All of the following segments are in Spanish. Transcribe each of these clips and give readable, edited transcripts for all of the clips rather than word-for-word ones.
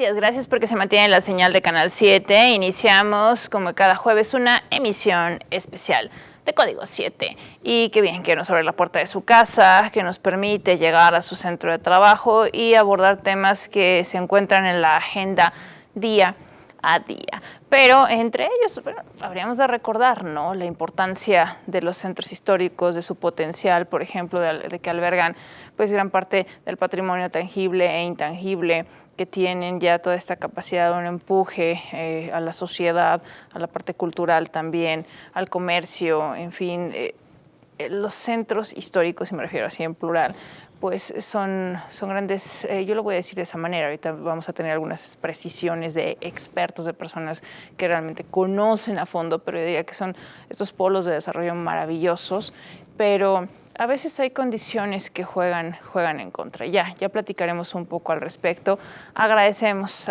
Gracias porque se mantiene la señal de Canal 7. Iniciamos, como cada jueves, una emisión especial de Código 7. Y qué bien que nos abre la puerta de su casa, que nos permite llegar a su centro de trabajo y abordar temas que se encuentran en la agenda día a día. Pero entre ellos, bueno, habríamos de recordar, ¿no?, la importancia de los centros históricos, de su potencial, por ejemplo, de que albergan pues gran parte del patrimonio tangible e intangible, que tienen ya toda esta capacidad de un empuje a la sociedad, a la parte cultural también, al comercio, en fin. Los centros históricos, y me refiero así en plural, pues son grandes, yo lo voy a decir de esa manera. Ahorita vamos a tener algunas precisiones de expertos, de personas que realmente conocen a fondo, pero yo diría que son estos polos de desarrollo maravillosos, pero a veces hay condiciones que juegan en contra. Ya platicaremos un poco al respecto. Agradecemos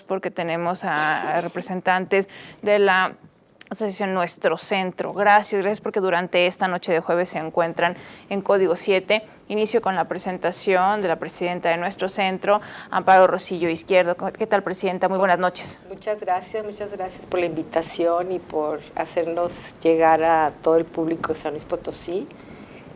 porque tenemos a representantes de la Asociación Nuestro Centro. Gracias porque durante esta noche de jueves se encuentran en Código 7. Inicio con la presentación de la presidenta de Nuestro Centro, Amparo Rosillo Izquierdo. ¿Qué tal, presidenta? Muy buenas noches. Muchas gracias por la invitación y por hacernos llegar a todo el público de San Luis Potosí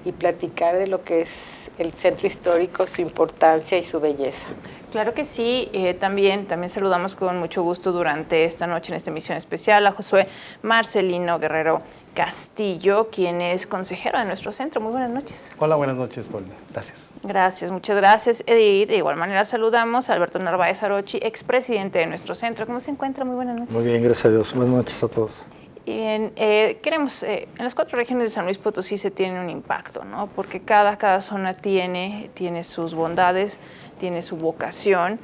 y platicar de lo que es el centro histórico, su importancia y su belleza. Claro que sí. También saludamos con mucho gusto durante esta noche en esta emisión especial a Josué Marcelino Guerrero Castillo, quien es consejero de Nuestro Centro. Muy buenas noches. Hola, buenas noches, Paula. Gracias. Gracias, muchas gracias, Edith. De igual manera saludamos a Alberto Narváez Arochi, expresidente de Nuestro Centro. ¿Cómo se encuentra? Muy buenas noches. Muy bien, gracias a Dios. Buenas noches a todos. Bien, queremos, en las 4 regiones de San Luis Potosí se tiene un impacto, ¿no? Porque cada zona tiene sus bondades, tiene su vocación.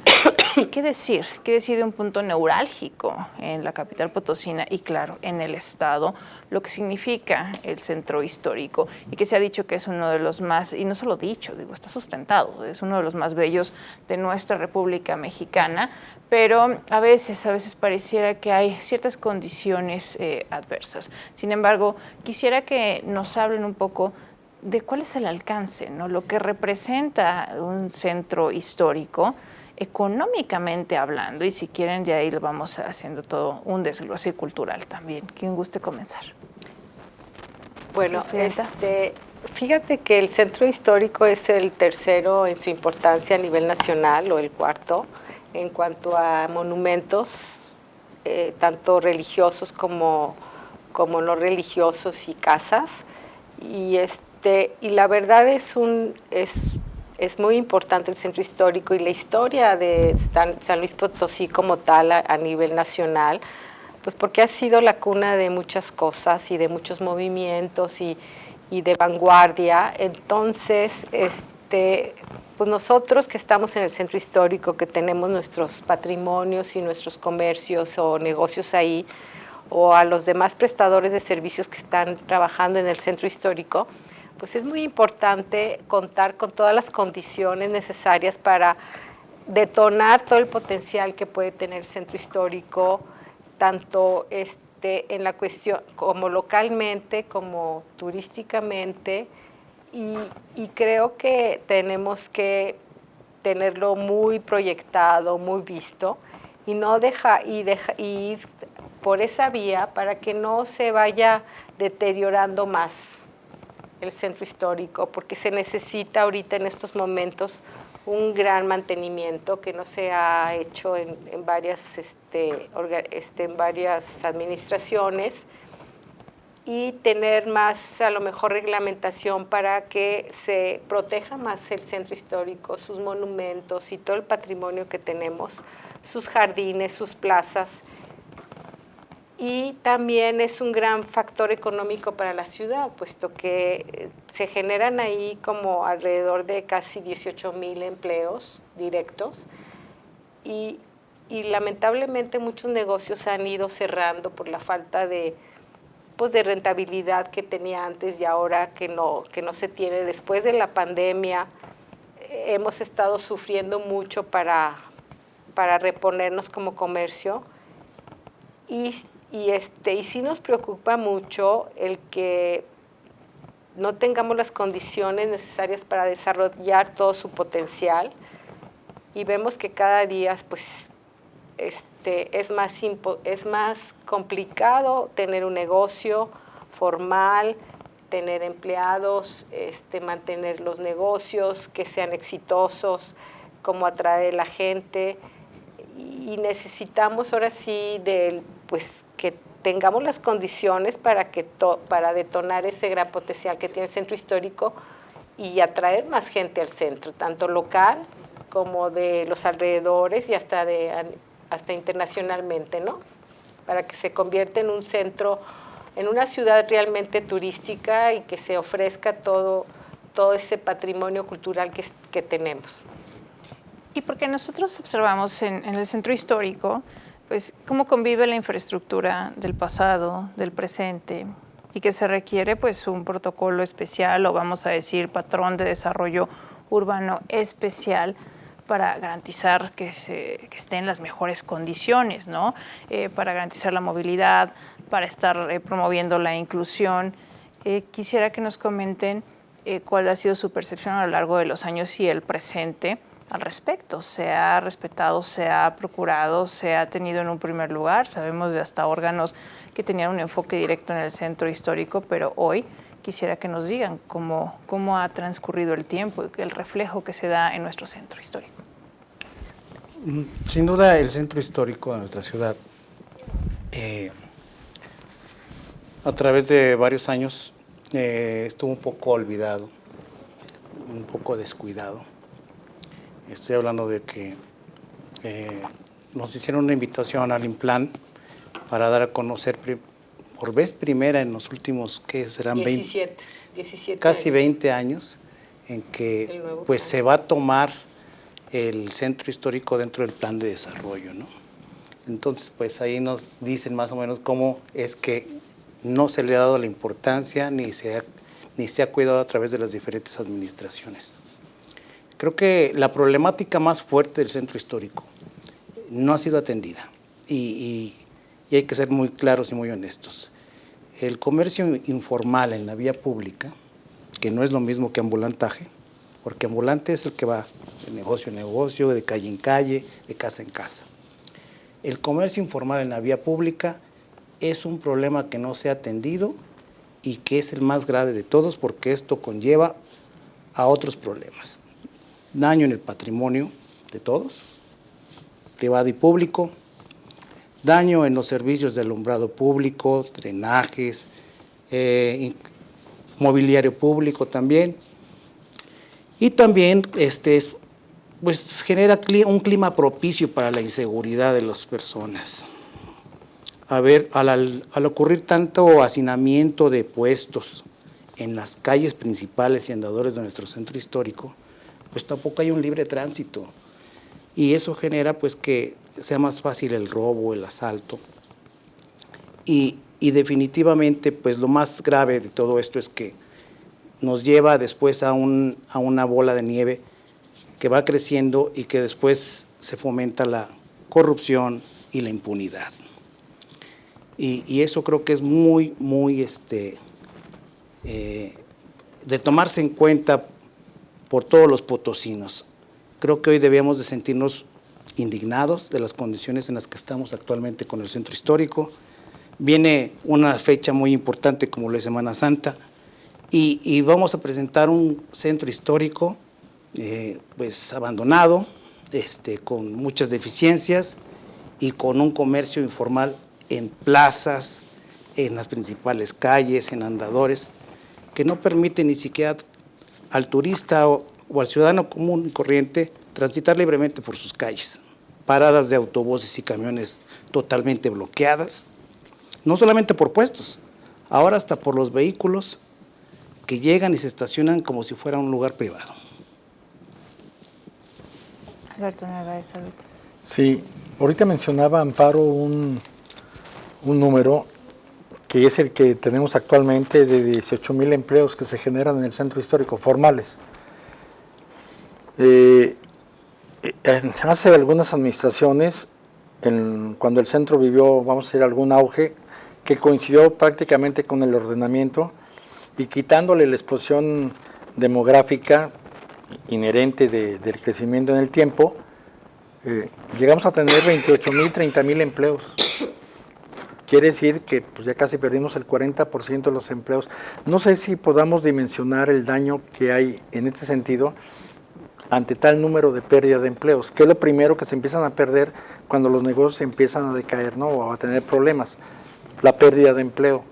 ¿Y qué decir de un punto neurálgico en la capital potosina y, claro, en el estado, lo que significa el centro histórico, y que se ha dicho que es uno de los más, y no solo dicho, está sustentado, es uno de los más bellos de nuestra República Mexicana, pero a veces pareciera que hay ciertas condiciones adversas. Sin embargo, quisiera que nos hablen un poco de cuál es el alcance, ¿no?, lo que representa un centro histórico económicamente hablando, y si quieren de ahí lo vamos haciendo todo un desglose cultural también. ¿Quién guste comenzar? Bueno, fíjate que el centro histórico es el tercero en su importancia a nivel nacional, o el cuarto, en cuanto a monumentos, tanto religiosos como no religiosos, y casas, y la verdad es muy importante el centro histórico y la historia de San Luis Potosí como tal a nivel nacional, pues porque ha sido la cuna de muchas cosas y de muchos movimientos y de vanguardia. Entonces, pues nosotros que estamos en el centro histórico, que tenemos nuestros patrimonios y nuestros comercios o negocios ahí, o a los demás prestadores de servicios que están trabajando en el centro histórico, pues es muy importante contar con todas las condiciones necesarias para detonar todo el potencial que puede tener el centro histórico, tanto en la cuestión como localmente, como turísticamente, y creo que tenemos que tenerlo muy proyectado, muy visto, y no ir por esa vía para que no se vaya deteriorando más el centro histórico, porque se necesita ahorita en estos momentos un gran mantenimiento que no se ha hecho en varias administraciones, y tener más, a lo mejor, reglamentación para que se proteja más el centro histórico, sus monumentos y todo el patrimonio que tenemos, sus jardines, sus plazas. Y también es un gran factor económico para la ciudad, puesto que se generan ahí como alrededor de casi 18,000 empleos directos, y lamentablemente muchos negocios han ido cerrando por la falta de rentabilidad que tenía antes, y ahora que no se tiene. Después de la pandemia hemos estado sufriendo mucho para reponernos como comercio, y sí nos preocupa mucho el que no tengamos las condiciones necesarias para desarrollar todo su potencial, y vemos que cada día pues es más complicado tener un negocio formal, tener empleados, mantener los negocios, que sean exitosos, cómo atraer a la gente. Y necesitamos ahora sí pues, que tengamos las condiciones para detonar ese gran potencial que tiene el centro histórico y atraer más gente al centro, tanto local como de los alrededores y hasta internacionalmente, ¿no? Para que se convierta en un centro, en una ciudad realmente turística y que se ofrezca todo ese patrimonio cultural que tenemos. Y porque nosotros observamos en el centro histórico, pues cómo convive la infraestructura del pasado, del presente, y que se requiere pues un protocolo especial, o vamos a decir patrón de desarrollo urbano especial, para garantizar que esté en las mejores condiciones, ¿no? Para garantizar la movilidad, para estar promoviendo la inclusión. Quisiera que nos comenten cuál ha sido su percepción a lo largo de los años y el presente al respecto. ¿Se ha respetado, se ha procurado, se ha tenido en un primer lugar? Sabemos de hasta órganos que tenían un enfoque directo en el centro histórico, pero hoy quisiera que nos digan cómo ha transcurrido el tiempo y el reflejo que se da en nuestro centro histórico. Sin duda, el centro histórico de nuestra ciudad, a través de varios años, estuvo un poco olvidado, un poco descuidado. Estoy hablando de que nos hicieron una invitación al INPLAN para dar a conocer por vez primera en los últimos, ¿qué serán? 17 casi años. 20 años, en que pues se va a tomar el centro histórico dentro del plan de desarrollo, ¿no? Entonces, pues ahí nos dicen más o menos cómo es que no se le ha dado la importancia ni se ha cuidado a través de las diferentes administraciones. Creo que la problemática más fuerte del centro histórico no ha sido atendida y hay que ser muy claros y muy honestos. El comercio informal en la vía pública, que no es lo mismo que ambulantaje, porque ambulante es el que va de negocio en negocio, de calle en calle, de casa en casa. El comercio informal en la vía pública es un problema que no se ha atendido y que es el más grave de todos, porque esto conlleva a otros problemas. Daño en el patrimonio de todos, privado y público, daño en los servicios de alumbrado público, drenajes, mobiliario público también, y también pues genera un clima propicio para la inseguridad de las personas. A ver, al ocurrir tanto hacinamiento de puestos en las calles principales y andadores de nuestro centro histórico, pues tampoco hay un libre tránsito, y eso genera pues que sea más fácil el robo, el asalto, y definitivamente pues lo más grave de todo esto es que nos lleva después a una bola de nieve que va creciendo y que después se fomenta la corrupción y la impunidad. Y eso creo que es muy de tomarse en cuenta por todos los potosinos. Creo que hoy debíamos de sentirnos indignados de las condiciones en las que estamos actualmente con el centro histórico. Viene una fecha muy importante como la Semana Santa y vamos a presentar un centro histórico pues abandonado, con muchas deficiencias y con un comercio informal en plazas, en las principales calles, en andadores, que no permite ni siquiera al turista o al ciudadano común y corriente transitar libremente por sus calles. Paradas de autobuses y camiones totalmente bloqueadas, no solamente por puestos, ahora hasta por los vehículos que llegan y se estacionan como si fuera un lugar privado. Alberto Narváez, Alberto. Sí, ahorita mencionaba Amparo un número que es el que tenemos actualmente de 18,000 empleos que se generan en el centro histórico, formales. Hace algunas administraciones, cuando el centro vivió, vamos a decir, algún auge, que coincidió prácticamente con el ordenamiento y quitándole la explosión demográfica inherente del crecimiento en el tiempo, llegamos a tener 28,000, 30,000 empleos. Quiere decir que pues, ya casi perdimos el 40% de los empleos. No sé si podamos dimensionar el daño que hay en este sentido ante tal número de pérdida de empleos, que es lo primero que se empiezan a perder cuando los negocios empiezan a decaer, ¿no? O a tener problemas. La pérdida de empleo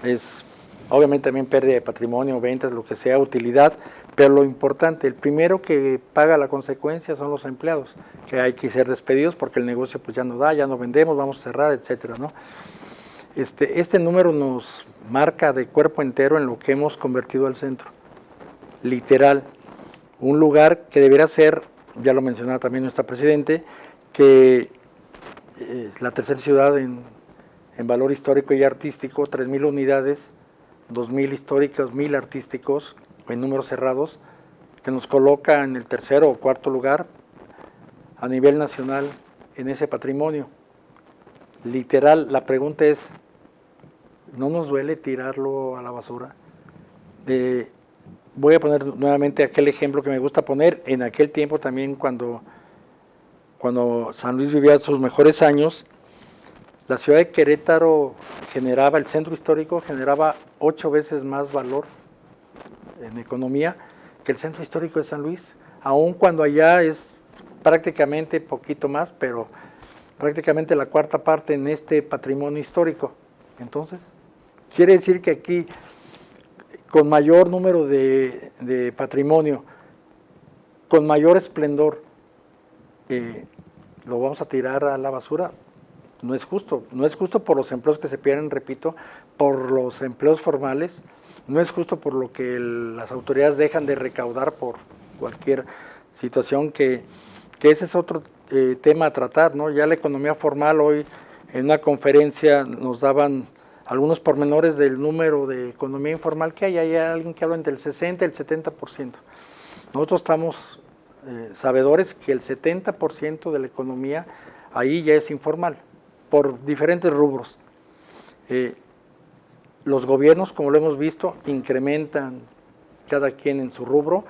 es obviamente también pérdida de patrimonio, ventas, lo que sea, utilidad, pero lo importante, el primero que paga la consecuencia son los empleados, que hay que ser despedidos porque el negocio pues ya no da, ya no vendemos, vamos a cerrar, etcétera, ¿no? Este número nos marca de cuerpo entero en lo que hemos convertido al centro, literal, un lugar que debería ser, ya lo mencionaba también nuestra presidente, que la tercera ciudad en valor histórico y artístico, 3,000 unidades, 2,000 históricos, 1,000 artísticos, en números cerrados, que nos coloca en el tercero o cuarto lugar a nivel nacional en ese patrimonio. Literal, la pregunta es, ¿no nos duele tirarlo a la basura? Voy a poner nuevamente aquel ejemplo que me gusta poner, en aquel tiempo también cuando San Luis vivía sus mejores años, la ciudad de Querétaro generaba, el centro histórico generaba 8 veces más valor en economía que el centro histórico de San Luis, aun cuando allá es prácticamente poquito más, pero prácticamente la cuarta parte en este patrimonio histórico. Entonces, quiere decir que aquí, con mayor número de patrimonio, con mayor esplendor, lo vamos a tirar a la basura. No es justo por los empleos que se pierden, repito, por los empleos formales, no es justo por lo que las autoridades dejan de recaudar por cualquier situación, que ese es otro tema a tratar, ¿no? Ya la economía formal, hoy en una conferencia nos daban algunos pormenores del número de economía informal que hay alguien que habla entre el 60 y el 70%. Nosotros estamos sabedores que el 70% de la economía ahí ya es informal, por diferentes rubros. Los gobiernos, como lo hemos visto, incrementan cada quien en su rubro,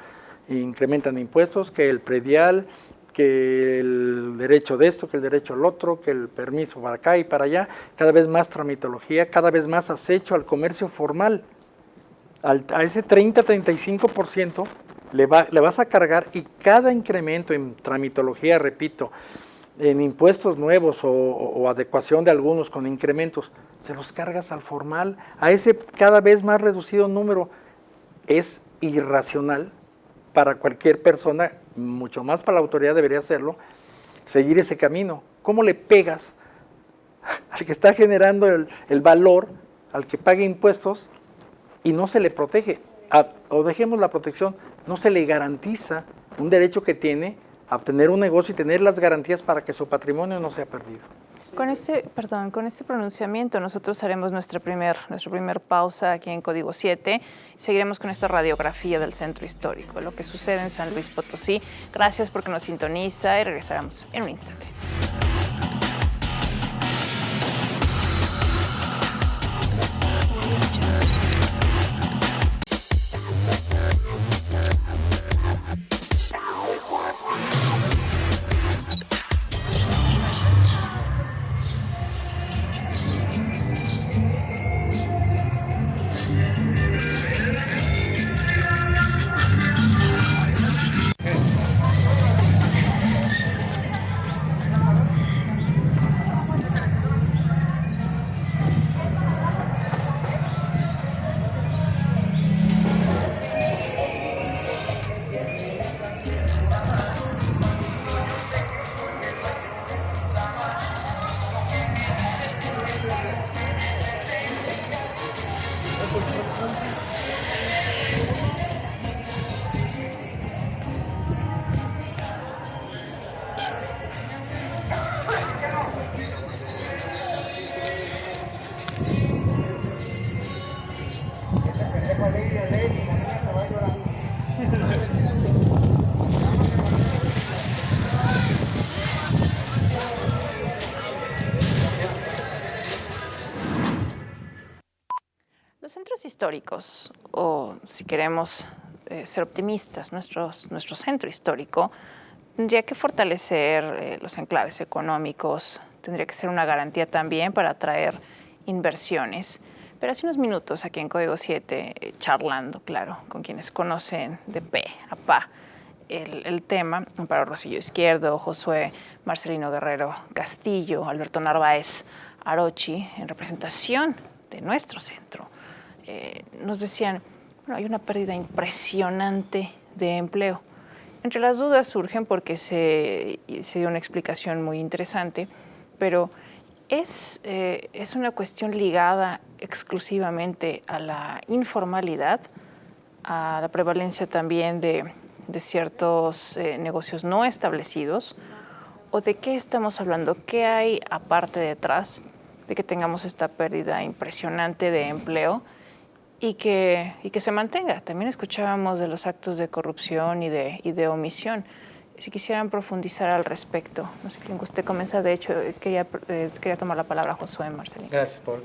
incrementan impuestos, que el predial, que el derecho de esto, que el derecho al otro, que el permiso para acá y para allá, cada vez más tramitología, cada vez más acecho al comercio formal. A ese 30-35% le vas a cargar, y cada incremento en tramitología, repito, en impuestos nuevos o adecuación de algunos con incrementos, se los cargas al formal, a ese cada vez más reducido número. Es irracional para cualquier persona, mucho más para la autoridad debería hacerlo, seguir ese camino. ¿Cómo le pegas al que está generando el valor, al que paga impuestos, y no se le protege? O dejemos la protección, no se le garantiza un derecho que tiene a obtener un negocio y tener las garantías para que su patrimonio no sea perdido. Con este pronunciamiento nosotros haremos nuestra primer pausa aquí en Código 7. Seguiremos con esta radiografía del centro histórico, lo que sucede en San Luis Potosí. Gracias porque nos sintoniza y regresaremos en un instante. Los centros históricos, o si queremos ser optimistas, nuestro centro histórico tendría que fortalecer los enclaves económicos, tendría que ser una garantía también para atraer inversiones. Pero hace unos minutos aquí en Código 7, charlando, claro, con quienes conocen de pe a pa el tema, Amparo Rosillo Izquierdo, Josué Marcelino Guerrero Castillo, Alberto Narváez Arochi, en representación de nuestro centro, nos decían, bueno, hay una pérdida impresionante de empleo. Entre las dudas surgen porque se dio una explicación muy interesante, pero ¿es una cuestión ligada exclusivamente a la informalidad, a la prevalencia también de ciertos negocios no establecidos? ¿O de qué estamos hablando? ¿Qué hay aparte detrás de que tengamos esta pérdida impresionante de empleo y que se mantenga? También escuchábamos de los actos de corrupción y de omisión. Si quisieran profundizar al respecto, no sé quién guste comenzar. De hecho, quería tomar la palabra Josué Marcelino. Gracias, Paul.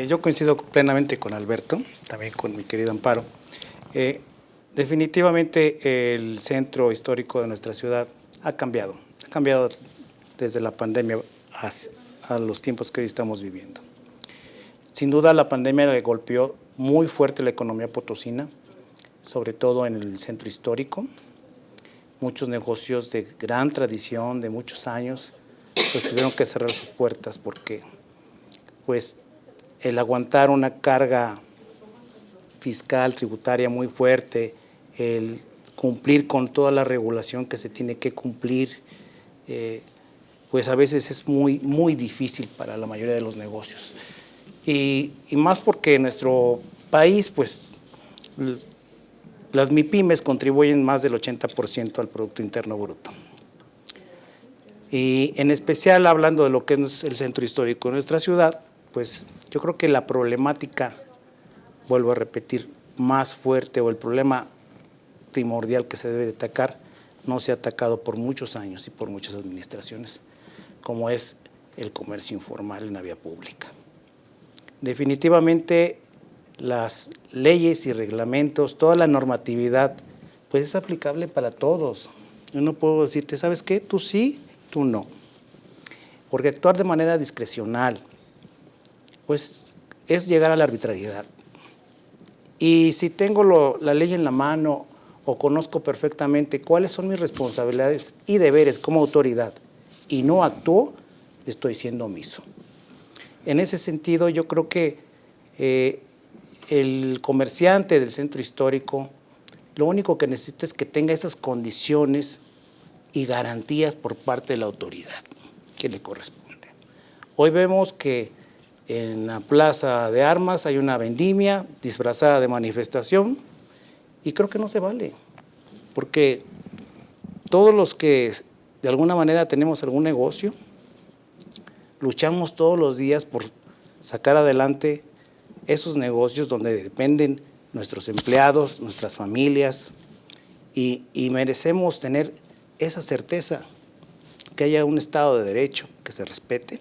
Yo coincido plenamente con Alberto, también con mi querido Amparo. Definitivamente el centro histórico de nuestra ciudad ha cambiado desde la pandemia a los tiempos que hoy estamos viviendo. Sin duda la pandemia le golpeó muy fuerte la economía potosina, sobre todo en el centro histórico. Muchos negocios de gran tradición, de muchos años, pues tuvieron que cerrar sus puertas porque pues el aguantar una carga fiscal, tributaria muy fuerte, el cumplir con toda la regulación que se tiene que cumplir, pues a veces es muy, muy difícil para la mayoría de los negocios. Y más porque en nuestro país, pues, las MIPYMES contribuyen más del 80% al Producto Interno Bruto. Y en especial, hablando de lo que es el centro histórico de nuestra ciudad, pues yo creo que la problemática, vuelvo a repetir, más fuerte o el problema primordial que se debe de atacar, no se ha atacado por muchos años y por muchas administraciones, como es el comercio informal en la vía pública. Definitivamente las leyes y reglamentos, toda la normatividad, pues es aplicable para todos. Yo no puedo decirte, ¿sabes qué? Tú sí, tú no. Porque actuar de manera discrecional, pues es llegar a la arbitrariedad. Y si tengo la ley en la mano o conozco perfectamente cuáles son mis responsabilidades y deberes como autoridad y no actúo, estoy siendo omiso. En ese sentido, yo creo que el comerciante del centro histórico, lo único que necesita es que tenga esas condiciones y garantías por parte de la autoridad que le corresponde. Hoy vemos que en la Plaza de Armas hay una vendimia disfrazada de manifestación y creo que no se vale, porque todos los que de alguna manera tenemos algún negocio, luchamos todos los días por sacar adelante esos negocios donde dependen nuestros empleados, nuestras familias, y merecemos tener esa certeza, que haya un Estado de Derecho, que se respete,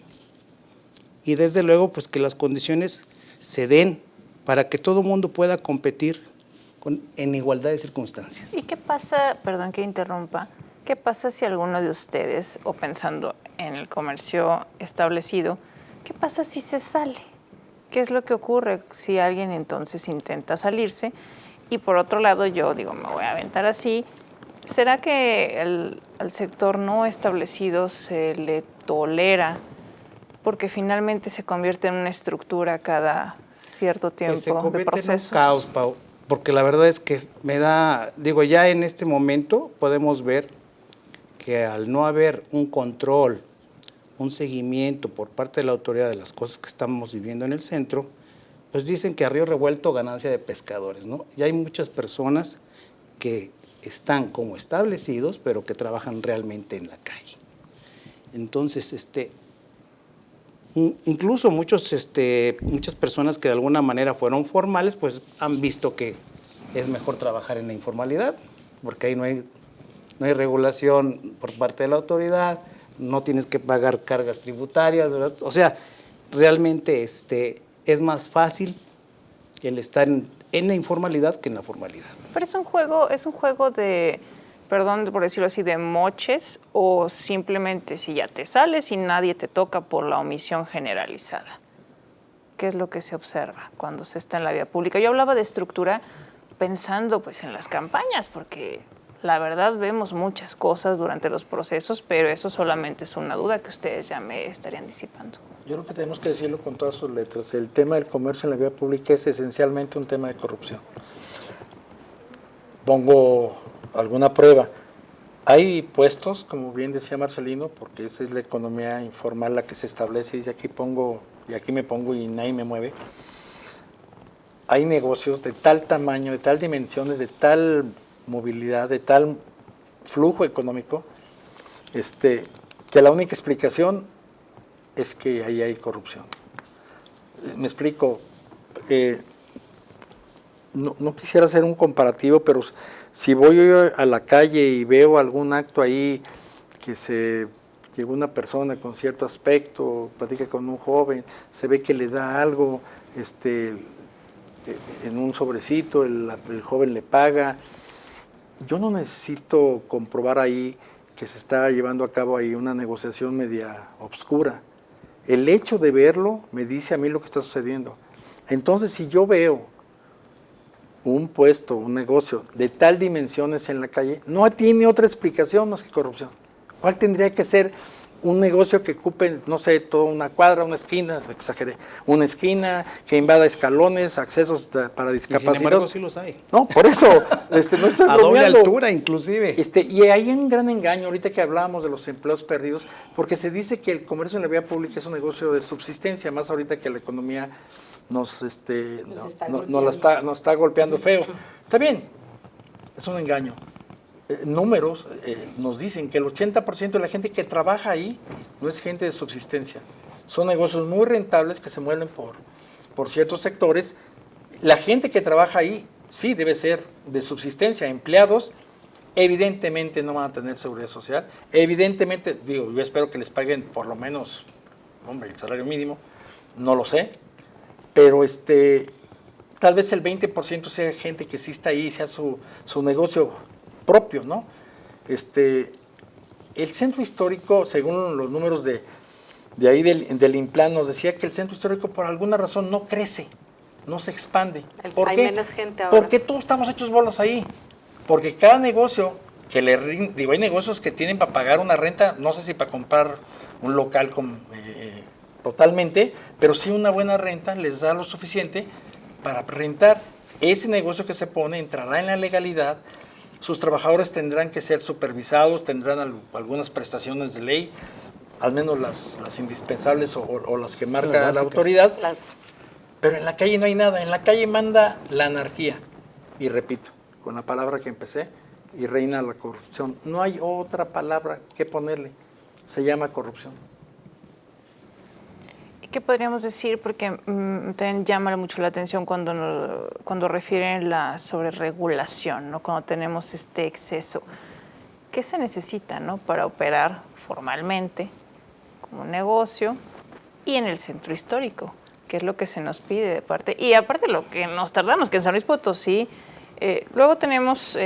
y desde luego pues que las condiciones se den para que todo el mundo pueda competir en igualdad de circunstancias. ¿Y qué pasa, perdón que interrumpa, qué pasa si alguno de ustedes, o pensando en el comercio establecido, qué pasa si se sale? ¿Qué es lo que ocurre si alguien entonces intenta salirse? Y por otro lado, yo digo, me voy a aventar así, ¿será que al sector no establecido se le tolera porque finalmente se convierte en una estructura cada cierto tiempo pues se convierte de procesos? En un caos, Pau, porque la verdad es que me da, digo, ya en este momento podemos ver que al no haber un control, un seguimiento por parte de la autoridad de las cosas que estamos viviendo en el centro, pues dicen que a río revuelto ganancia de pescadores, ¿no? Ya hay muchas personas que están como establecidos, pero que trabajan realmente en la calle. Entonces, incluso muchas personas que de alguna manera fueron formales, pues han visto que es mejor trabajar en la informalidad, porque ahí no hay regulación por parte de la autoridad, no tienes que pagar cargas tributarias, ¿verdad? O sea, realmente es más fácil el estar en la informalidad que en la formalidad. Pero es un juego de perdón por decirlo así, de moches, o simplemente si ya te sales y nadie te toca por la omisión generalizada? ¿Qué es lo que se observa cuando se está en la vía pública? Yo hablaba de estructura pensando pues en las campañas, porque la verdad vemos muchas cosas durante los procesos, pero eso solamente es una duda que ustedes ya me estarían disipando. Yo creo que tenemos que decirlo con todas sus letras. El tema del comercio en la vía pública es esencialmente un tema de corrupción. Pongo alguna prueba. Hay puestos, como bien decía Marcelino, porque esa es la economía informal la que se establece, dice aquí pongo y aquí me pongo y nadie me mueve. Hay negocios de tal tamaño, de tal dimensiones, de tal movilidad, de tal flujo económico, que la única explicación es que ahí hay corrupción. Me explico, no quisiera hacer un comparativo, pero si voy yo a la calle y veo algún acto ahí que llegó una persona con cierto aspecto, platica con un joven, se ve que le da algo en un sobrecito, el joven le paga. Yo no necesito comprobar ahí que se está llevando a cabo ahí una negociación media obscura. El hecho de verlo me dice a mí lo que está sucediendo. Entonces, si yo veo un puesto, un negocio de tal dimensiones en la calle, no tiene otra explicación más que corrupción. ¿Cuál tendría que ser un negocio que ocupe, no sé, toda una cuadra, una esquina, exageré, una esquina, que invada escalones, accesos para discapacitados? Sin embargo, sí los hay. No, por eso, no estoy a doble altura, inclusive. Y hay un gran engaño, ahorita que hablábamos de los empleos perdidos, porque se dice que el comercio en la vía pública es un negocio de subsistencia, más ahorita que la economía nos está golpeando feo. Está bien, es un engaño. Números nos dicen que el 80% de la gente que trabaja ahí no es gente de subsistencia. Son negocios muy rentables que se mueven por ciertos sectores. La gente que trabaja ahí sí debe ser de subsistencia. Empleados evidentemente no van a tener seguridad social. Evidentemente, yo espero que les paguen por lo menos, el salario mínimo. No lo sé. Pero tal vez el 20% sea gente que sí está ahí, sea su negocio propio, ¿no? El centro histórico, según los números de ahí del Implan, nos decía que el centro histórico por alguna razón no crece, no se expande. ¿Por hay qué? menos gente ahora. Porque todos estamos hechos bolas ahí. Porque cada negocio que hay negocios que tienen para pagar una renta, no sé si para comprar un local totalmente, pero sí una buena renta les da lo suficiente para rentar. Ese negocio que se pone entrará en la legalidad. Sus trabajadores tendrán que ser supervisados, tendrán algunas prestaciones de ley, al menos las indispensables o las que marca la autoridad. Pero en la calle no hay nada, en la calle manda la anarquía. Y repito, con la palabra que empecé, y reina la corrupción. No hay otra palabra que ponerle, se llama corrupción. ¿Qué podríamos decir? Porque también llama mucho la atención cuando refieren la sobreregulación, ¿no? Cuando tenemos este exceso. ¿Qué se necesita, ¿no? Para operar formalmente como un negocio y en el centro histórico? ¿Qué es lo que se nos pide de parte? Y aparte lo que nos tardamos, que en San Luis Potosí, luego tenemos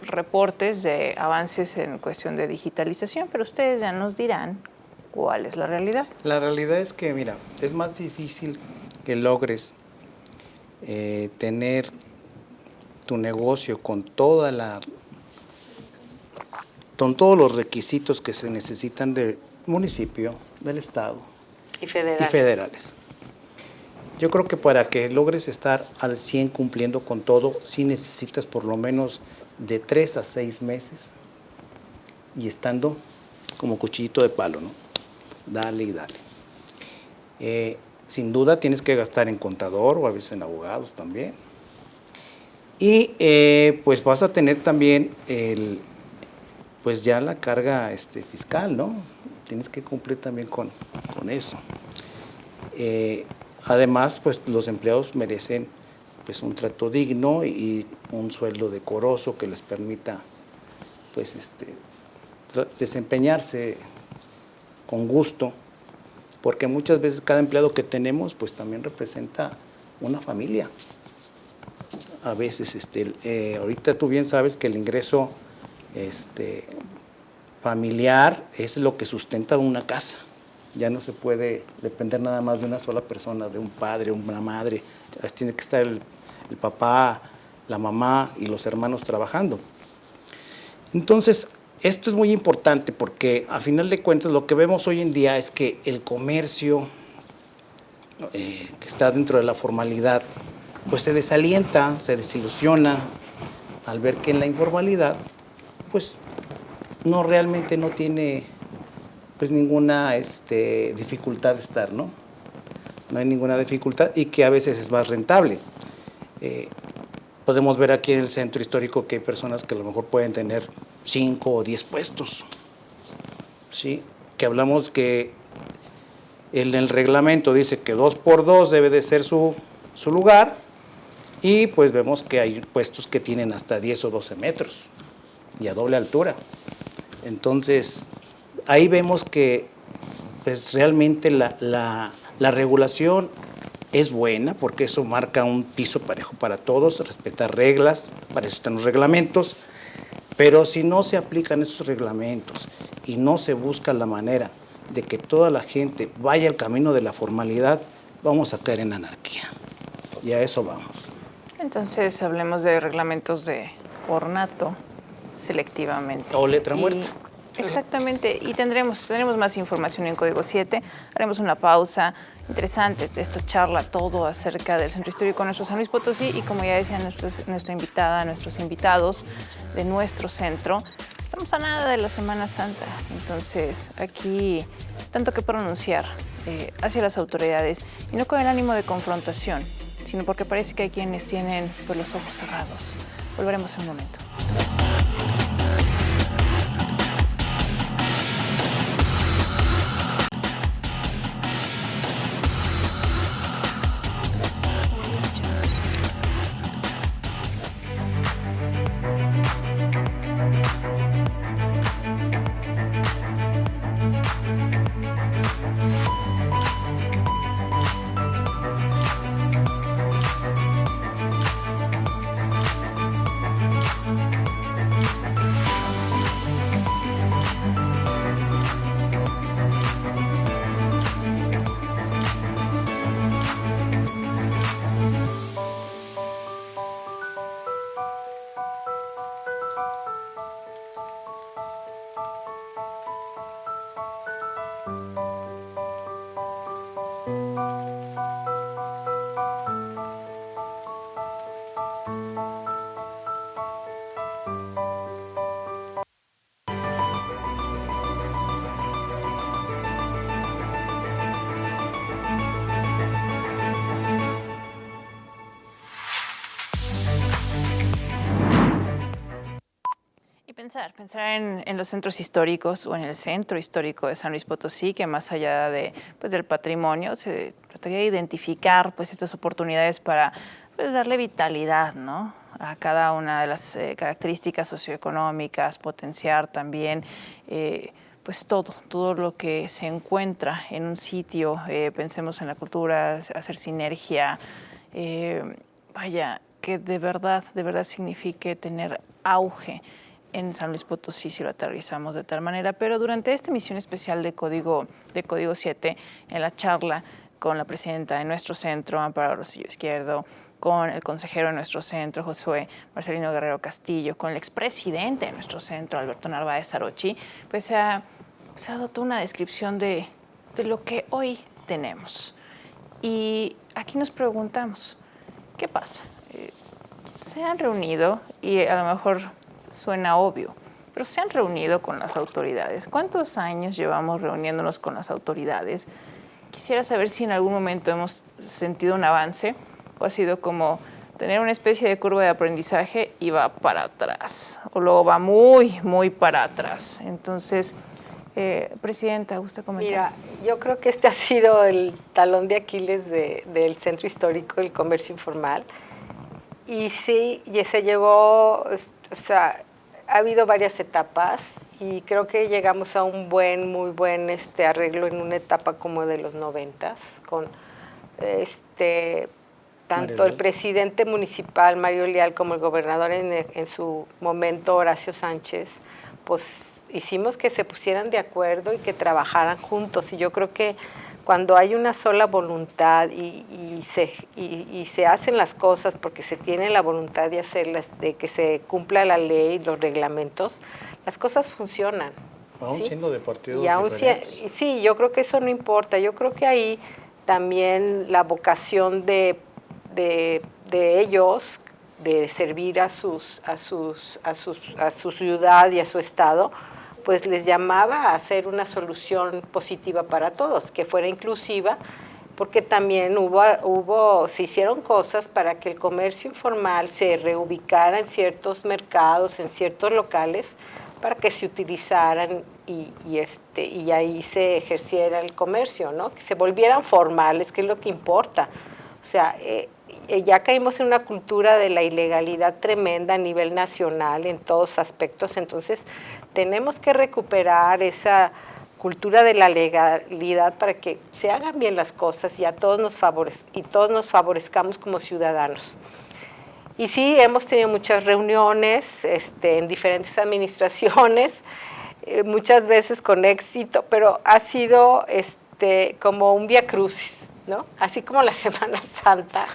reportes de avances en cuestión de digitalización, pero ustedes ya nos dirán ¿cuál es la realidad? La realidad es que, mira, es más difícil que logres tener tu negocio con todos los requisitos que se necesitan del municipio, del estado y federales. Y federales. Yo creo que para que logres estar al 100 cumpliendo con todo, sí necesitas por lo menos de 3 a 6 meses y estando como cuchillito de palo, ¿no? Dale y dale. Sin duda tienes que gastar en contador o a veces en abogados también. Y pues vas a tener también pues ya la carga fiscal, ¿no? Tienes que cumplir también con eso. Además, pues los empleados merecen pues un trato digno y un sueldo decoroso que les permita pues desempeñarse con gusto, porque muchas veces cada empleado que tenemos pues también representa una familia. A veces ahorita tú bien sabes que el ingreso familiar es lo que sustenta una casa. Ya no se puede depender nada más de una sola persona, de un padre, una madre. Tiene que estar el papá, la mamá y los hermanos trabajando. Entonces, esto es muy importante porque a final de cuentas lo que vemos hoy en día es que el comercio que está dentro de la formalidad, pues se desalienta, se desilusiona al ver que en la informalidad, pues realmente no tiene pues ninguna dificultad de estar, ¿no? No hay ninguna dificultad y que a veces es más rentable. Podemos ver aquí en el centro histórico que hay personas que a lo mejor pueden tener 5 o 10 puestos, ¿sí? Que hablamos que en el reglamento dice que 2x2 debe de ser su lugar y pues vemos que hay puestos que tienen hasta 10 o 12 metros y a doble altura. Entonces, ahí vemos que pues realmente la regulación es buena porque eso marca un piso parejo para todos, respetar reglas, para eso están los reglamentos, pero si no se aplican esos reglamentos y no se busca la manera de que toda la gente vaya al camino de la formalidad, vamos a caer en anarquía. Y a eso vamos. Entonces, hablemos de reglamentos de ornato selectivamente. O letra muerta. Exactamente, y tendremos más información en Código 7. Haremos una pausa interesante de esta charla, todo acerca del Centro Histórico de nuestro San Luis Potosí, y como ya decían nuestra invitada, nuestros invitados de nuestro centro, estamos a nada de la Semana Santa. Entonces, aquí tanto que pronunciar hacia las autoridades, y no con el ánimo de confrontación, sino porque parece que hay quienes tienen pues, los ojos cerrados. Volveremos en un momento. Pensar en los centros históricos o en el centro histórico de San Luis Potosí, que más allá del patrimonio, se trataría de identificar pues, estas oportunidades para pues, darle vitalidad, ¿no?, a cada una de las características socioeconómicas, potenciar también pues todo lo que se encuentra en un sitio. Pensemos en la cultura, hacer sinergia, que de verdad signifique tener auge en San Luis Potosí si lo aterrizamos de tal manera. Pero durante esta emisión especial de Código 7, en la charla con la presidenta de nuestro centro, Amparo Rosillo Izquierdo, con el consejero de nuestro centro, Josué Marcelino Guerrero Castillo, con el expresidente de nuestro centro, Alberto Narváez Arochi, pues se ha dado toda una descripción de lo que hoy tenemos. Y aquí nos preguntamos, ¿qué pasa? Se han reunido, y a lo mejor suena obvio, pero se han reunido con las autoridades. ¿Cuántos años llevamos reuniéndonos con las autoridades? Quisiera saber si en algún momento hemos sentido un avance o ha sido como tener una especie de curva de aprendizaje y va para atrás, o luego va muy, muy para atrás. Entonces, Presidenta, ¿gusta comentar? Mira, yo creo que este ha sido el talón de Aquiles del centro histórico, el comercio informal. Y sí, y se llegó, o sea, ha habido varias etapas y creo que llegamos a un muy buen arreglo en una etapa como de los 90s, con tanto el presidente municipal, Mario Leal, como el gobernador en su momento, Horacio Sánchez, pues hicimos que se pusieran de acuerdo y que trabajaran juntos. Y yo creo que cuando hay una sola voluntad y se hacen las cosas porque se tiene la voluntad de hacerlas, de que se cumpla la ley, los reglamentos, las cosas funcionan. Aún ¿sí? siendo de partidos y aún diferentes. Sí, yo creo que eso no importa. Yo creo que ahí también la vocación de ellos de servir a su ciudad y a su estado, pues les llamaba a hacer una solución positiva para todos, que fuera inclusiva, porque también se hicieron cosas para que el comercio informal se reubicara en ciertos mercados, en ciertos locales, para que se utilizaran y ahí se ejerciera el comercio, ¿no? Que se volvieran formales, que es lo que importa. O sea, ya caímos en una cultura de la ilegalidad tremenda a nivel nacional en todos aspectos, entonces tenemos que recuperar esa cultura de la legalidad para que se hagan bien las cosas y todos nos favorezcamos como ciudadanos. Y sí, hemos tenido muchas reuniones en diferentes administraciones, muchas veces con éxito, pero ha sido como un viacrucis, ¿no? Así como la Semana Santa,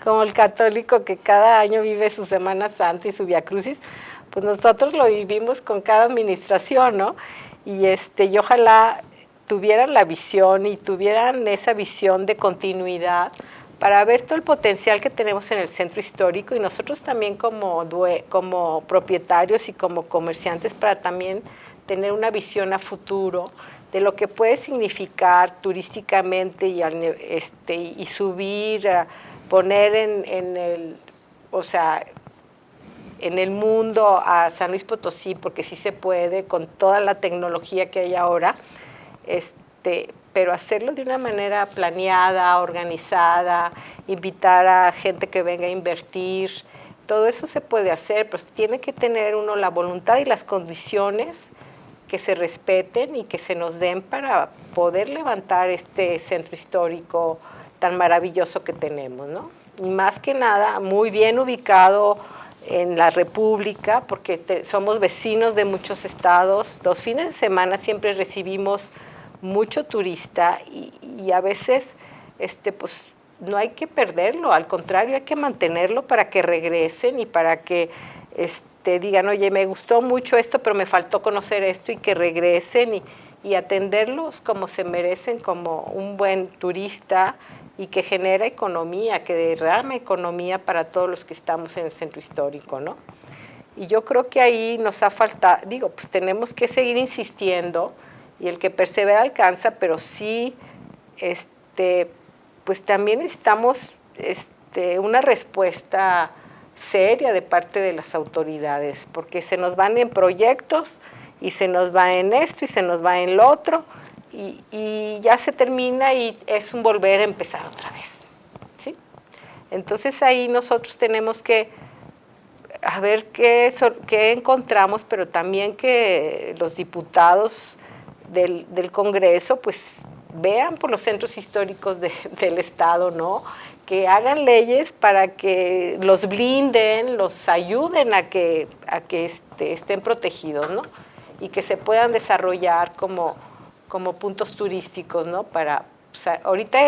como el católico que cada año vive su Semana Santa y su viacrucis, pues nosotros lo vivimos con cada administración, ¿no? Y ojalá tuvieran la visión y tuvieran esa visión de continuidad para ver todo el potencial que tenemos en el centro histórico y nosotros también como propietarios y como comerciantes para también tener una visión a futuro de lo que puede significar turísticamente y subir, poner en el mundo a San Luis Potosí, porque sí se puede con toda la tecnología que hay ahora, pero hacerlo de una manera planeada, organizada, invitar a gente que venga a invertir, todo eso se puede hacer, pero tiene que tener uno la voluntad y las condiciones que se respeten y que se nos den para poder levantar este centro histórico tan maravilloso que tenemos, ¿no? Y más que nada, muy bien ubicado en la República, porque somos vecinos de muchos estados. Los fines de semana siempre recibimos mucho turista y a veces pues no hay que perderlo, al contrario hay que mantenerlo para que regresen y para que digan, oye, me gustó mucho esto, pero me faltó conocer esto, y que regresen y atenderlos como se merecen, como un buen turista, y que genera economía, que derrama economía para todos los que estamos en el centro histórico, ¿no? Y yo creo que ahí nos ha faltado, pues tenemos que seguir insistiendo, y el que persevera alcanza, pero sí, pues también necesitamos una respuesta seria de parte de las autoridades, porque se nos van en proyectos, y se nos va en esto, y se nos va en lo otro, y ya se termina, y es un volver a empezar otra vez, ¿sí? Entonces ahí nosotros tenemos que a ver qué encontramos, pero también que los diputados del Congreso pues vean por los centros históricos del Estado, ¿no? Que hagan leyes para que los blinden, los ayuden a que estén protegidos, ¿no? Y que se puedan desarrollar como puntos turísticos, ¿no? O sea, ahorita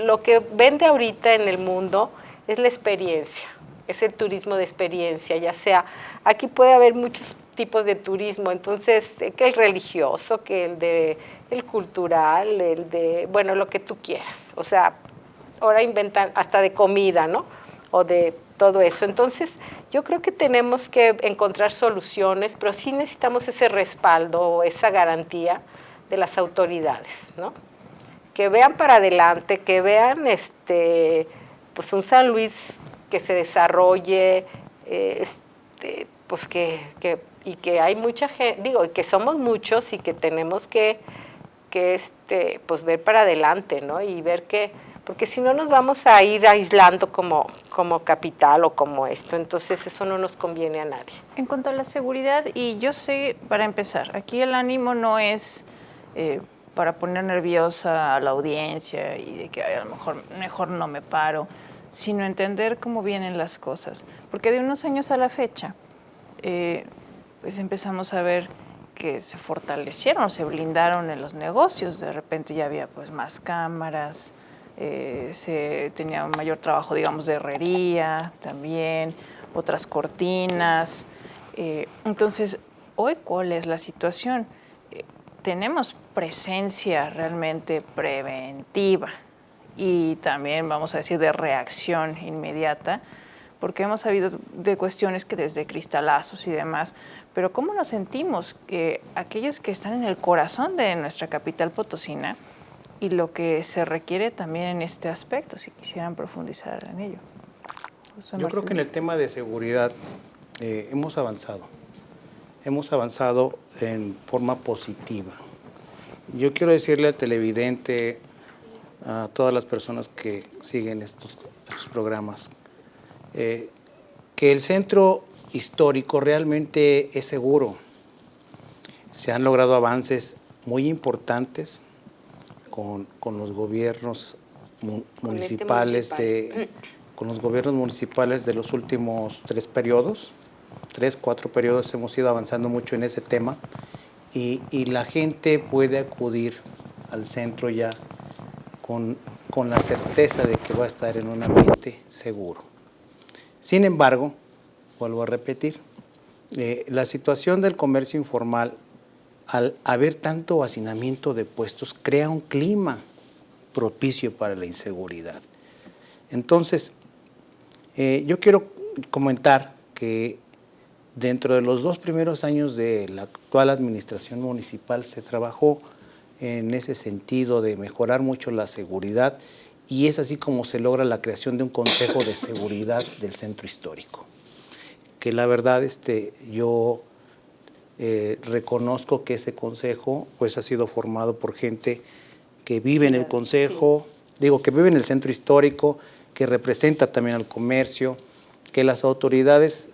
lo que vende ahorita en el mundo es la experiencia, es el turismo de experiencia, ya sea, aquí puede haber muchos tipos de turismo, entonces, que el religioso, que el cultural, bueno, lo que tú quieras, o sea, ahora inventan hasta de comida, ¿no? O de todo eso. Entonces, yo creo que tenemos que encontrar soluciones, pero sí necesitamos ese respaldo o esa garantía de las autoridades, ¿no? Que vean para adelante, que vean pues un San Luis que se desarrolle, pues que hay mucha gente, y que somos muchos y que tenemos que pues ver para adelante, ¿no? Y ver porque si no nos vamos a ir aislando como capital o como esto, entonces eso no nos conviene a nadie. En cuanto a la seguridad, y yo sé, para empezar, aquí el ánimo no es para poner nerviosa a la audiencia y de que a lo mejor no me paro, sino entender cómo vienen las cosas. Porque de unos años a la fecha, pues empezamos a ver que se fortalecieron, se blindaron en los negocios. De repente ya había pues más cámaras, se tenía un mayor trabajo, digamos, de herrería también, otras cortinas. Entonces, hoy, ¿cuál es la situación? Tenemos presencia realmente preventiva y también, vamos a decir, de reacción inmediata, porque hemos sabido de cuestiones que desde cristalazos y demás, pero ¿cómo nos sentimos que aquellos que están en el corazón de nuestra capital potosina y lo que se requiere también en este aspecto, si quisieran profundizar en ello? Yo creo que en el tema de seguridad hemos avanzado en forma positiva. Yo quiero decirle al televidente, a todas las personas que siguen estos programas, que el centro histórico realmente es seguro. Se han logrado avances muy importantes con los gobiernos municipales con los gobiernos municipales de los últimos 4 periodos hemos ido avanzando mucho en ese tema y la gente puede acudir al centro ya con la certeza de que va a estar en un ambiente seguro. Sin embargo, vuelvo a repetir, la situación del comercio informal, al haber tanto hacinamiento de puestos, crea un clima propicio para la inseguridad. Entonces, yo quiero comentar que dentro de los 2 primeros años de la actual administración municipal se trabajó en ese sentido de mejorar mucho la seguridad y es así como se logra la creación de un Consejo de Seguridad del Centro Histórico, que la verdad yo reconozco que ese consejo pues ha sido formado por gente que vive en el consejo, que vive en el centro histórico, que representa también al comercio, que las autoridades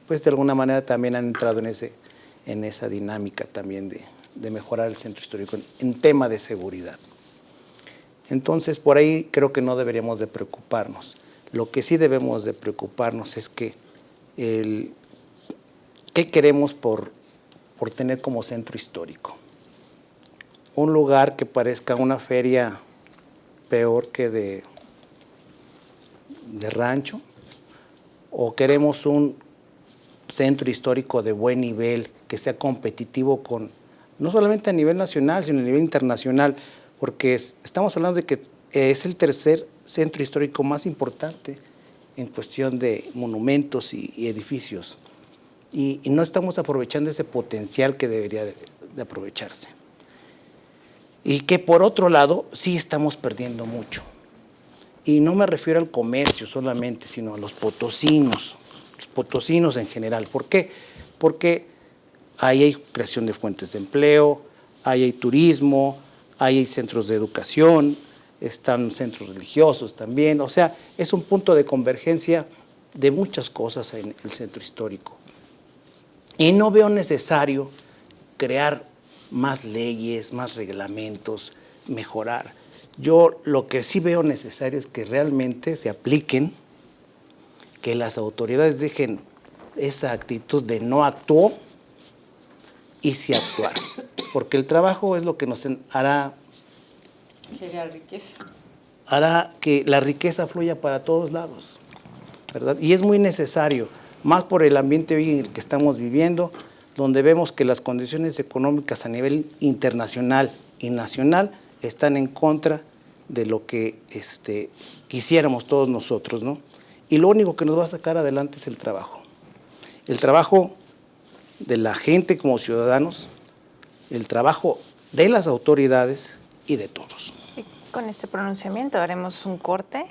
pues de alguna manera también han entrado en esa dinámica también de mejorar el centro histórico en tema de seguridad. Entonces, por ahí creo que no deberíamos de preocuparnos. Lo que sí debemos de preocuparnos es que ¿qué queremos por tener como centro histórico? Un lugar que parezca una feria peor que de rancho, o queremos un centro histórico de buen nivel, que sea competitivo no solamente a nivel nacional, sino a nivel internacional, porque estamos hablando de que es el tercer centro histórico más importante en cuestión de monumentos y edificios, y no estamos aprovechando ese potencial que debería de aprovecharse. Y que por otro lado, sí estamos perdiendo mucho. Y no me refiero al comercio solamente, sino a los potosinos en general. ¿Por qué? Porque ahí hay creación de fuentes de empleo, ahí hay turismo, ahí hay centros de educación, están centros religiosos también. O sea, es un punto de convergencia de muchas cosas en el centro histórico. Y no veo necesario crear más leyes, más reglamentos, mejorar. Yo lo que sí veo necesario es que realmente se apliquen, que las autoridades dejen esa actitud de no actuó y sí actuar, porque el trabajo es lo que nos hará que la riqueza fluya para todos lados, ¿verdad? Y es muy necesario, más por el ambiente hoy en el que estamos viviendo, donde vemos que las condiciones económicas a nivel internacional y nacional están en contra de lo que quisiéramos todos nosotros, ¿no? Y lo único que nos va a sacar adelante es el trabajo de la gente como ciudadanos, el trabajo de las autoridades y de todos. Y con este pronunciamiento haremos un corte,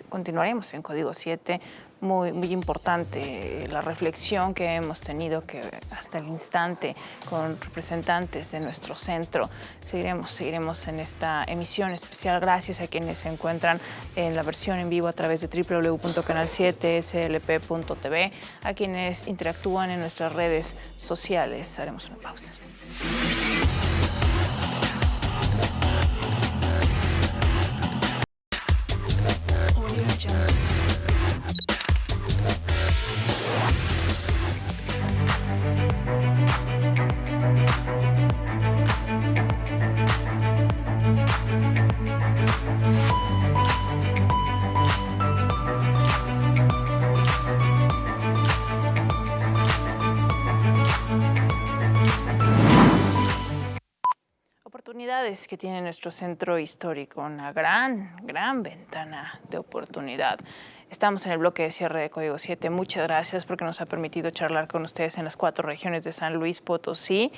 continuaremos en Código 7. Muy, muy importante la reflexión que hemos tenido que hasta el instante con representantes de nuestro centro. Seguiremos en esta emisión especial. Gracias a quienes se encuentran en la versión en vivo a través de www.canal7slp.tv, a quienes interactúan en nuestras redes sociales. Haremos una pausa. bondades que tiene nuestro centro histórico, una gran ventana de oportunidad. Estamos en el bloque de cierre de Código 7. Muchas gracias porque nos ha permitido charlar con ustedes en las 4 regiones de San Luis Potosí.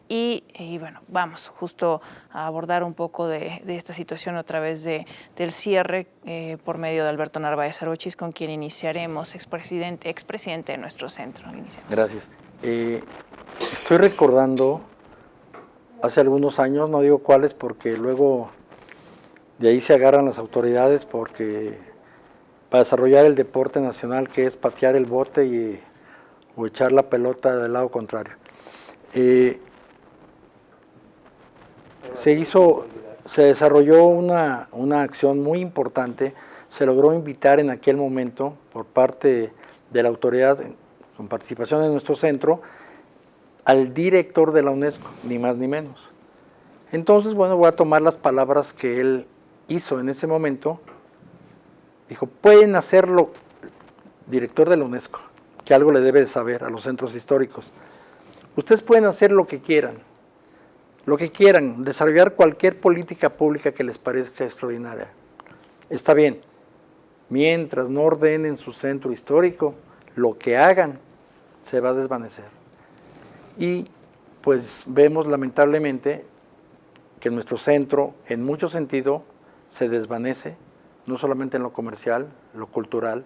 Y bueno, vamos justo a abordar un poco de esta situación a través del cierre por medio de Alberto Narváez Arochis, con quien iniciaremos, expresidente de nuestro centro. Iniciamos. Gracias. Estoy recordando hace algunos años, no digo cuáles porque luego de ahí se agarran las autoridades, porque para desarrollar el deporte nacional, que es patear el bote o echar la pelota del lado contrario. Se desarrolló una acción muy importante, se logró invitar en aquel momento por parte de la autoridad, con participación de nuestro centro, al director de la UNESCO, ni más ni menos. Entonces, bueno, voy a tomar las palabras que él hizo en ese momento. Dijo, pueden hacerlo, director de la UNESCO, que algo le debe de saber a los centros históricos. Ustedes pueden hacer lo que quieran, desarrollar cualquier política pública que les parezca extraordinaria. Está bien, mientras no ordenen su centro histórico, lo que hagan se va a desvanecer. Y pues vemos lamentablemente que nuestro centro, en mucho sentido, se desvanece, no solamente en lo comercial, lo cultural,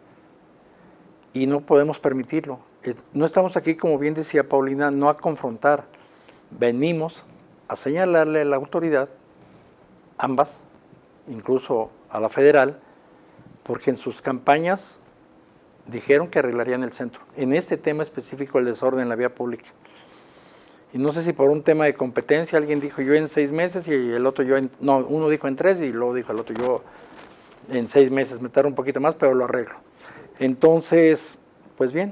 y no podemos permitirlo. No estamos aquí, como bien decía Paulina, no a confrontar, venimos a señalarle a la autoridad, ambas, incluso a la federal, porque en sus campañas dijeron que arreglarían el centro, en este tema específico, el desorden en la vía pública. Y no sé si por un tema de competencia, alguien dijo yo en 6 meses y el otro uno dijo en 3 y luego dijo el otro yo en 6 meses, me tarda un poquito más, pero lo arreglo. Entonces, pues bien,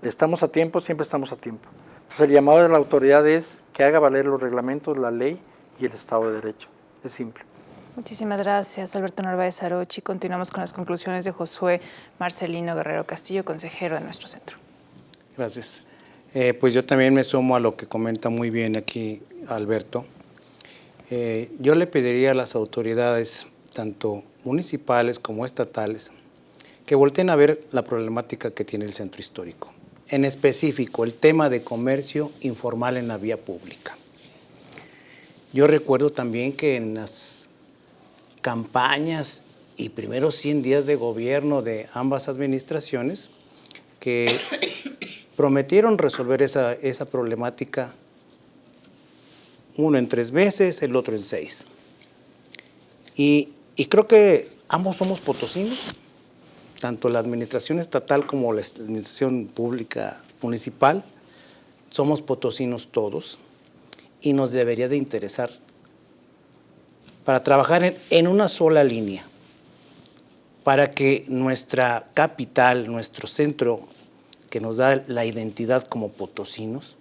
estamos a tiempo, siempre estamos a tiempo. Entonces el llamado de la autoridad es que haga valer los reglamentos, la ley y el Estado de Derecho. Es simple. Muchísimas gracias, Alberto Narváez Arochi. Continuamos con las conclusiones de Josué Marcelino Guerrero Castillo, consejero de nuestro centro. Gracias. Pues yo también me sumo a lo que comenta muy bien aquí Alberto. Yo le pediría a las autoridades, tanto municipales como estatales, que volteen a ver la problemática que tiene el centro histórico. En específico, el tema de comercio informal en la vía pública. Yo recuerdo también que en las campañas y primeros 100 días de gobierno de ambas administraciones, que prometieron resolver esa problemática, uno en 3 meses, el otro en 6. Y creo que ambos somos potosinos, tanto la administración estatal como la administración pública municipal, somos potosinos todos y nos debería de interesar para trabajar en una sola línea, para que nuestra capital, nuestro centro, que nos da la identidad como potosinos,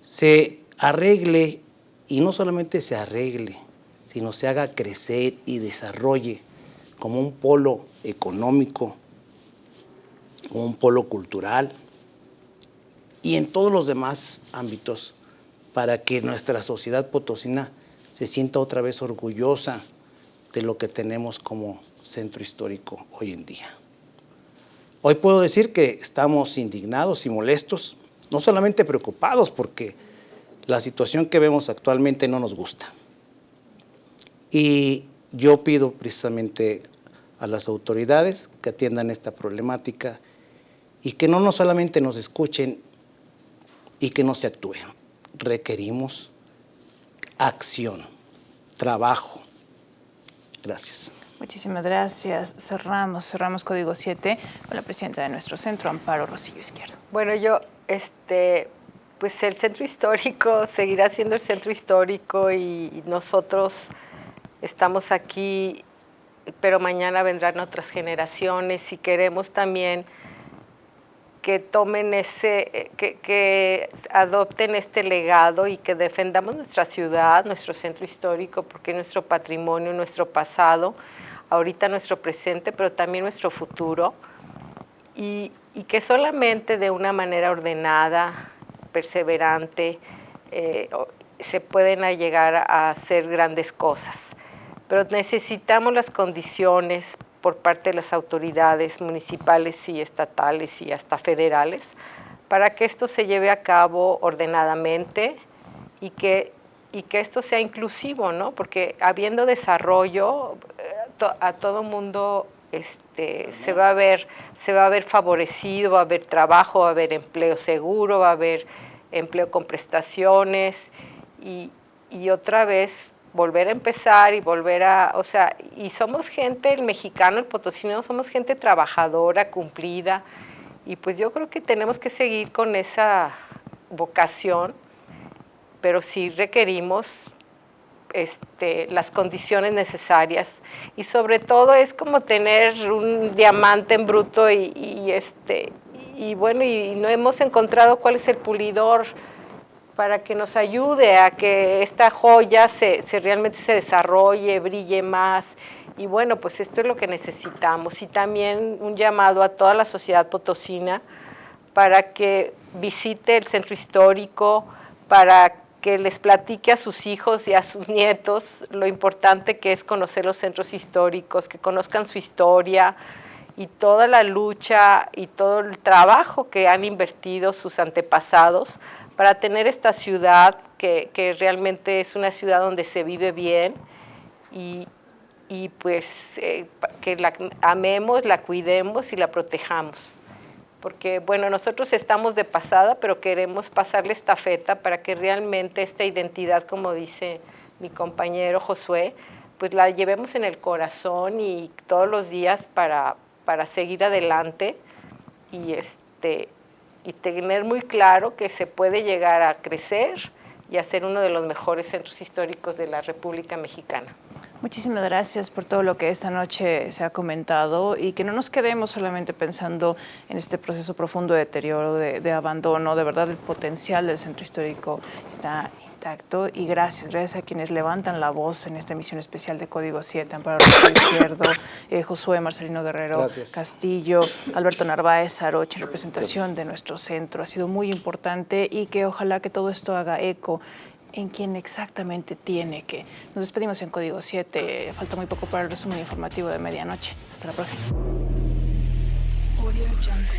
se arregle, y no solamente se arregle, sino se haga crecer y desarrolle como un polo económico, como un polo cultural y en todos los demás ámbitos, para que nuestra sociedad potosina se sienta otra vez orgullosa de lo que tenemos como centro histórico hoy en día. Hoy puedo decir que estamos indignados y molestos, no solamente preocupados porque la situación que vemos actualmente no nos gusta. Y yo pido precisamente a las autoridades que atiendan esta problemática y que no solamente nos escuchen y que no se actúe. Requerimos acción, trabajo. Gracias. Muchísimas gracias. Cerramos Código 7 con la presidenta de nuestro centro, Amparo Rosillo Izquierdo. Bueno, yo, pues el centro histórico seguirá siendo el centro histórico y nosotros estamos aquí, pero mañana vendrán otras generaciones y queremos también que tomen que adopten este legado y que defendamos nuestra ciudad, nuestro centro histórico, porque es nuestro patrimonio, nuestro pasado, ahorita nuestro presente, pero también nuestro futuro, y que solamente de una manera ordenada, perseverante se pueden llegar a hacer grandes cosas. Pero necesitamos las condiciones por parte de las autoridades municipales y estatales y hasta federales para que esto se lleve a cabo ordenadamente y que esto sea inclusivo, ¿no? Porque habiendo desarrollo, a todo mundo se va a ver favorecido, va a haber trabajo, va a haber empleo seguro, va a haber empleo con prestaciones y otra vez volver a empezar y volver a, o sea, y somos gente, el mexicano, el potosino, somos gente trabajadora, cumplida, y pues yo creo que tenemos que seguir con esa vocación, pero sí requerimos las condiciones necesarias, y sobre todo es como tener un diamante en bruto y bueno, y no hemos encontrado cuál es el pulidor para que nos ayude a que esta joya realmente se desarrolle, brille más. Y bueno, pues esto es lo que necesitamos. Y también un llamado a toda la sociedad potosina para que visite el centro histórico, para que les platique a sus hijos y a sus nietos lo importante que es conocer los centros históricos, que conozcan su historia y toda la lucha y todo el trabajo que han invertido sus antepasados para tener esta ciudad que realmente es una ciudad donde se vive bien y pues que la amemos, la cuidemos y la protejamos. Porque bueno, nosotros estamos de pasada, pero queremos pasarle estafeta para que realmente esta identidad, como dice mi compañero Josué, pues la llevemos en el corazón y todos los días para seguir adelante y tener muy claro que se puede llegar a crecer y a ser uno de los mejores centros históricos de la República Mexicana. Muchísimas gracias por todo lo que esta noche se ha comentado y que no nos quedemos solamente pensando en este proceso profundo de deterioro, de abandono. De verdad, el potencial del centro histórico está intacto y gracias a quienes levantan la voz en esta emisión especial de Código 7, Amparo Izquierdo, Josué Marcelino Guerrero Gracias. Castillo, Alberto Narváez Aroche, representación de nuestro centro. Ha sido muy importante y que ojalá que todo esto haga eco en quien exactamente tiene que. Nos despedimos en Código 7. Falta muy poco para el resumen informativo de medianoche. Hasta la próxima. Audio Jungle.